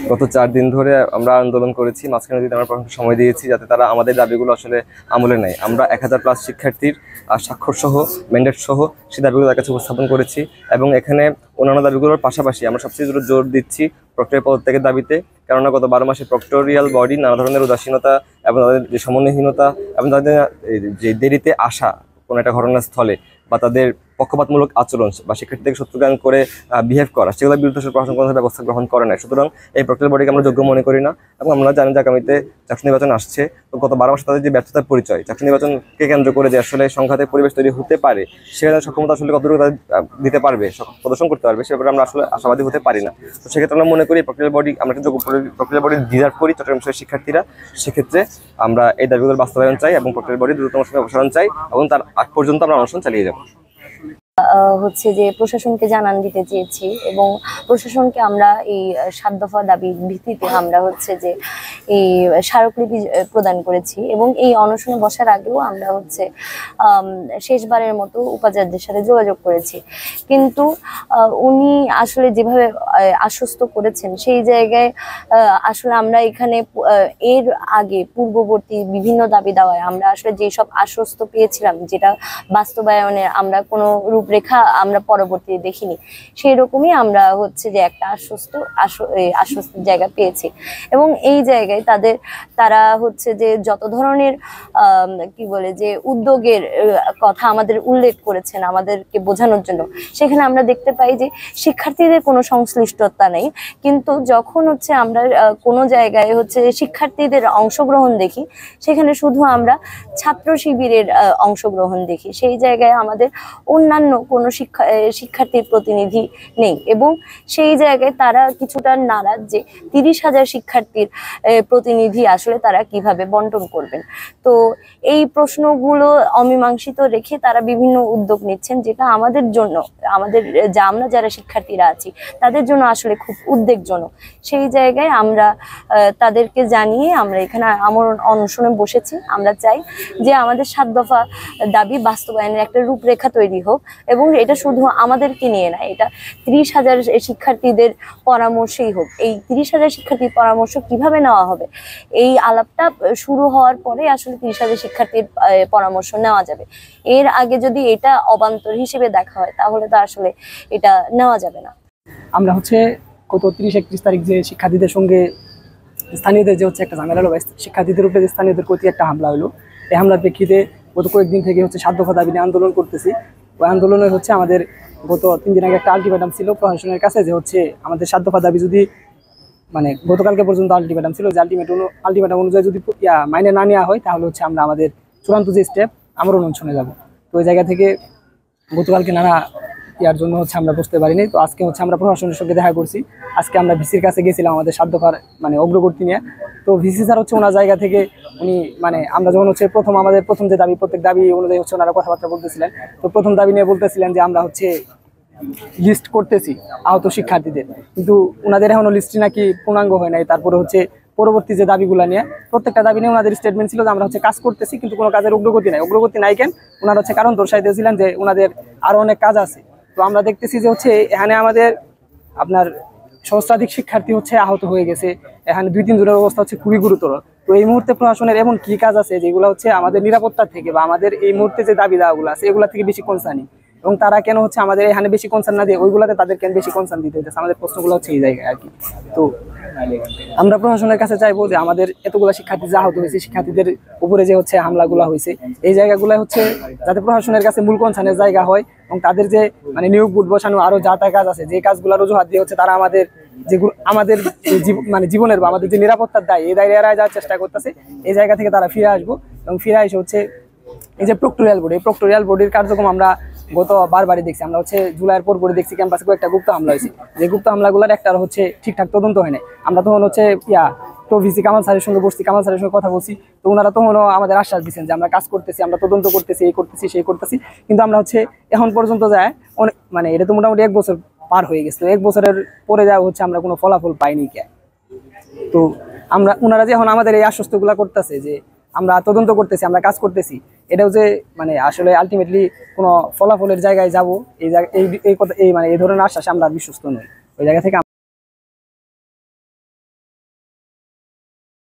গত ৪ দিন ধরে আমরা আন্দোলন করেছি। মাঝখানে যদি আমরা প্রশাসনকে সময় দিয়েছি যাতে তারা আমাদের দাবিগুলো আসলে আমলে নেয়। আমরা 1000+ শিক্ষার্থীর স্বাক্ষর সহ, ম্যান্ডেট সহ সেই দাবিগুলো তার কাছে উপস্থাপন করেছি এবং এখানে অন্যান্য দাবিগুলোর পাশাপাশি আমরা সবচেয়ে জোর দিচ্ছি প্রক্টরের পদত্যাগের দাবিতে। কেননা গত 12 মাসে প্রক্টোরিয়াল বডি নানা ধরনের উদাসীনতা এবং তাদের যে সমন্বয়হীনতা এবং তাদের যে দেরিতে আসা কোনো একটা ঘটনাস্থলে বা তাদের পক্ষপাতমূলক আচরণ বা শিক্ষার্থীদের শত্রুজ্ঞান করে বিহেভ করা, সেগুলোর বিরুদ্ধে প্রশাসন কোনো ব্যবস্থা গ্রহণ করে না। সুতরাং এই প্রক্রিয়ার বডিকে আমরা যোগ্য মনে করি না এবং আমরা জানি যে আগামীতে চাকরি নির্বাচন আসছে। তো গত 12 মাসে তাদের যে ব্যর্থতার পরিচয়, চাকরি নির্বাচনকে কেন্দ্র করে যে আসলে সংঘাতের পরিবেশ তৈরি হতে পারে, সেখানে সক্ষমতা আসলে কতটুকু তাদের দিতে পারবে, প্রদর্শন করতে পারবে, সে ব্যাপারে আমরা আসলে আশাবাদী হতে পারি না। তো সেক্ষেত্রে আমরা মনে করি প্রক্রিয়ার বডি, আমরা একটা যোগ্য প্রক্রিয়ার বডি ডিজার্ভ করি চট্টগ্রাম বিশ্ববিদ্যালয়ের শিক্ষার্থীরা। সেক্ষেত্রে আমরা এই দাবিগুলোর বাস্তবায়ন চাই এবং প্রক্রিয়ার বডি দ্রুততম সময়ে অপসারণ চাই এবং তার আগ পর্যন্ত আমরা অনশন চালিয়ে যাব। হচ্ছে যে প্রশাসনকে জানান দিতে চেয়েছি এবং প্রশাসনকে আমরা এই 7 দফা দাবির ভিত্তিতে আমরা হচ্ছে যে এই স্মারকলিপি প্রদান করেছি এবং এই অনশনে বসার আগেও আমরা হচ্ছে শেষবারের মতো উপাচার্যের সাথে যোগাযোগ করেছি। কিন্তু উনি আসলে যেভাবে আশ্বস্ত করেছেন সেই জায়গায় আসলে আমরা এখানে এর আগে পূর্ববর্তী বিভিন্ন দাবি দেওয়ায় আমরা আসলে যেসব আশ্বস্ত পেয়েছিলাম, যেটা বাস্তবায়নের আমরা কোনো রূপরেখা আমরা পরবর্তীতে দেখিনি, সেই রকমই আমরা হচ্ছে যে একটা আশ্বস্তের জায়গা পেয়েছি এবং এই জায়গায় তারা হচ্ছে যে যত ধরনের কি বলে যে উদ্যোগের কথা আমাদের উল্লেখ করেছেন আমাদেরকে বোঝানোর জন্য, সেখানে আমরা দেখতে পাই যে শিক্ষার্থীদের কোনো সংশ্লিষ্টতা নেই। কিন্তু যখন হচ্ছে আমরা কোনো জায়গায় হচ্ছে শিক্ষার্থীদের অংশগ্রহণ দেখি, সেখানে শুধু আমরা ছাত্র শিবিরের অংশগ্রহণ দেখি, সেই জায়গায় আমাদের অন্যান্য কোনো শিক্ষার্থীর প্রতিনিধি নেই এবং সেই জায়গায় তারা কিছুটা নারাজ যে 30,000 শিক্ষার্থীর প্রতিনিধি আসলে তারা কিভাবে বন্টন করবেন। তো এই প্রশ্নগুলো অমীমাংসিত রেখে তারা বিভিন্ন উদ্যোগ নিচ্ছেন, যেটা আমাদের জন্য, আমরা যারা শিক্ষার্থীরা আছি তাদের জন্য আসলে খুব উদ্বেগজনক। সেই জায়গায় আমরা তাদেরকে জানিয়ে আমরা এখানে অনশনে বসেছি। আমরা চাই যে আমাদের 7 দফা দাবি বাস্তবায়নের একটা রূপরেখা তৈরি হোক এবং এটা শুধু আমাদেরকে নিয়ে না, এটা 30,000 শিক্ষার্থীদের পরামর্শেই হোক। এই 30,000 শিক্ষার্থীর পরামর্শ কিভাবে নেওয়া হবে, এই আলাপটা শুরু হওয়ার পরে আসলে 30,000 শিক্ষার্থীর পরামর্শ নেওয়া যাবে। এর আগে যদি এটা অবান্তর হিসেবে দেখা হয় তাহলে তো আসলে এটা নেওয়া যাবে না। আমরা হচ্ছে গত 30-31 তারিখ যে শিক্ষার্থীদের সঙ্গে স্থানীয়দের যে হচ্ছে একটা ঝামেলা হলো, শিক্ষার্থীদের উপরে যে স্থানীয়দের প্রতি একটা হামলা হলো, এই হামলার প্রেক্ষিতে গত কয়েকদিন থেকে হচ্ছে 7 দফা দাবি নিয়ে আন্দোলন করতেছি। ওই আন্দোলনে হচ্ছে আমাদের গত 3 দিন আগে একটা আলটিমেটাম ছিল প্রশাসনের কাছে যে হচ্ছে আমাদের 7 দফা দাবি যদি, মানে গতকালকে পর্যন্ত আলটিমেটাম ছিল, যে আলটিমেটাম অনুযায়ী যদি মাইনে না নেওয়া হয় তাহলে হচ্ছে আমরা আমাদের চূড়ান্ত যে স্টেপ আমরণ অনশনে যাব। তো ওই জায়গা থেকে গতকালকে নানা ইয়ার জন্য হচ্ছে আমরা বুঝতে পারিনি। তো আজকে হচ্ছে আমরা প্রশাসনের সঙ্গে দেখা করছি। আজকে আমরা ভিসির কাছে গেছিলাম আমাদের 7 দফার মানে অগ্রগতি নিয়ে। তো ভিসি স্যার হচ্ছে ওনার জায়গা থেকে উনি মানে আমরা যখন হচ্ছে আমাদের প্রথম যে দাবি, প্রত্যেক দাবি অনুযায়ী হচ্ছে ওনারা কথাবার্তা বলতেছিলেন। তো প্রথম দাবি নিয়ে বলতেছিলেন যে আমরা হচ্ছে লিস্ট করতেছি আহত শিক্ষার্থীদের, কিন্তু ওনাদের এখনো লিস্টটি নাকি পূর্ণাঙ্গ হয় নাই। তারপরে হচ্ছে পরবর্তী যে দাবিগুলো নিয়ে, প্রত্যেকটা দাবি নিয়ে ওনাদের স্টেটমেন্ট ছিল যে আমরা হচ্ছে কাজ করতেছি কিন্তু কোনো কাজের অগ্রগতি নাই কেন, ওনারা হচ্ছে কারণ দর্শাইতেছিলেন যে ওনাদের আরো অনেক কাজ আছে। তো আমরা দেখতেছি যে হচ্ছে এখানে আমাদের আপনার সহস্রাধিক শিক্ষার্থী হচ্ছে আহত হয়ে গেছে, এখানে 2-3 দিনের অবস্থা হচ্ছে খুবই গুরুতর। তো এই মুহূর্তে প্রশাসনের এমন কি কাজ আছে যেগুলো হচ্ছে আমাদের নিরাপত্তা থেকে বা আমাদের এই মুহূর্তে যে দাবি দাওয়াগুলো আছে এগুলা থেকে বেশি কনসার্নিং, এবং তারা কেন হচ্ছে আমাদের এখানে বেশি কনসার্ন না দিয়ে ওইগুলাতে তাদের কেন বেশি কনসার্ন দিতে হচ্ছে, আমাদের প্রশ্নগুলো হচ্ছে এই জায়গায় আর কি। তো আমরা প্রশাসনের কাছে চাইবো যে আমাদের এতগুলো শিক্ষার্থী যে আহত হয়েছে, শিক্ষার্থীদের উপরে যে হচ্ছে হামলাগুলো হয়েছে, এই জায়গাগুলো হচ্ছে যাতে প্রশাসনের কাছে মূল কনসার্নের জায়গা হয় এবং তাদের যে মানে নিয়োগ বুট বসানো আরো যা তা কাজ আছে, যে কাজগুলোর অজুহাত দিয়ে হচ্ছে তারা আমাদের মানে জীবনের বা আমাদের যে নিরাপত্তার দায়, এই দায় এড়ায় যাওয়ার চেষ্টা করতেছে, এই জায়গা থেকে তারা ফিরে আসবো এবং ফিরে এসে হচ্ছে এই যে প্রক্টোরিয়াল বোর্ড, এই প্রক্টোরিয়াল বোর্ডের কার্যক্রম আমরা গত বারবারই দেখছি। আমরা হচ্ছে জুলাইয়ের পর দেখছি ক্যাম্পাসে কয়েকটা গুপ্ত হামলা হয়েছে, যে গুপ্ত হামলাগুলোর একটা হচ্ছে ঠিকঠাক তদন্ত হয় না। আমরা তখন হচ্ছে তো ভিসি কামাল স্যারের সঙ্গে বসছি, কামাল স্যারের সঙ্গে কথা বলছি। তো ওনারা তখনও আমাদের আশ্বাস দিচ্ছেন যে আমরা কাজ করতেছি, আমরা তদন্ত করতেছি, এই করতেছি সেই করতেছি, কিন্তু আমরা হচ্ছে এখন পর্যন্ত যায় অনেক মানে এটা তো মোটামুটি 1 বছর পার হয়ে গেছে। 1 বছরের পরে যা হচ্ছে আমরা কোনো ফলাফল পাইনি কে। তো ওনারা যে এখন আমাদের এই আশ্বস্তগুলা করতেছে যে আমরা তদন্ত করতেছি, আমরা কাজ করতেছি, এটাও যে মানে আসলে আলটিমেটলি কোনো ফলাফলের জায়গায় যাব, এই মানে এই ধরনের আশ্বাসে আমরা বিশ্বস্ত নই। ওই জায়গা থেকে